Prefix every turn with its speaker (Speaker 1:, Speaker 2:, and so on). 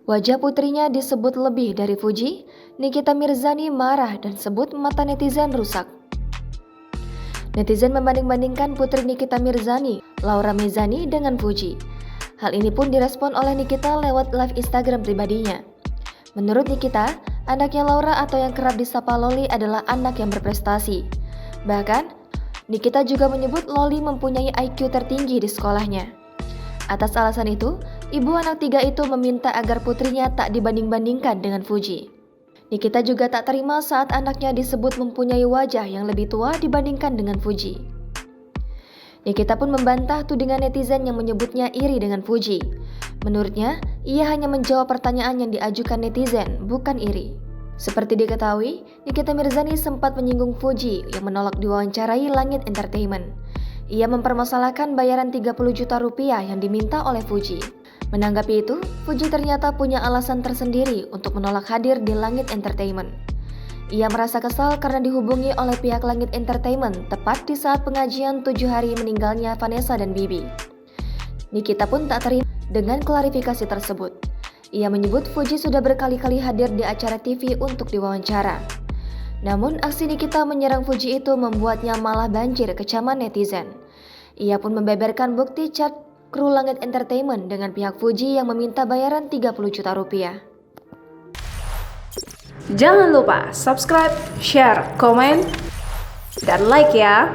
Speaker 1: Wajah putrinya disebut lebih dari Fuji, Nikita Mirzani marah dan sebut mata netizen rusak. Netizen membanding-bandingkan putri Nikita Mirzani, Laura Mezani dengan Fuji. Hal ini pun direspon oleh Nikita lewat live Instagram pribadinya. Menurut Nikita, anaknya Laura atau yang kerap disapa Loli adalah anak yang berprestasi. Bahkan, Nikita juga menyebut Loli mempunyai IQ tertinggi di sekolahnya. Atas alasan itu, ibu anak tiga itu meminta agar putrinya tak dibanding-bandingkan dengan Fuji. Nikita juga tak terima saat anaknya disebut mempunyai wajah yang lebih tua dibandingkan dengan Fuji. Nikita pun membantah tudingan netizen yang menyebutnya iri dengan Fuji. Menurutnya, ia hanya menjawab pertanyaan yang diajukan netizen, bukan iri. Seperti diketahui, Nikita Mirzani sempat menyinggung Fuji yang menolak diwawancarai Langit Entertainment. Ia mempermasalahkan bayaran 30 juta rupiah yang diminta oleh Fuji. Menanggapi itu, Fuji ternyata punya alasan tersendiri untuk menolak hadir di Langit Entertainment. Ia merasa kesal karena dihubungi oleh pihak Langit Entertainment tepat di saat pengajian 7 hari meninggalnya Vanessa dan Bibi. Nikita pun tak terima dengan klarifikasi tersebut. Ia menyebut Fuji sudah berkali-kali hadir di acara TV untuk diwawancara. Namun aksi Nikita menyerang Fuji itu membuatnya malah banjir kecaman netizen. Ia pun membeberkan bukti chat kru Langit Entertainment dengan pihak Fuji yang meminta bayaran 30 juta rupiah.
Speaker 2: Jangan lupa subscribe, share, komen, dan like ya.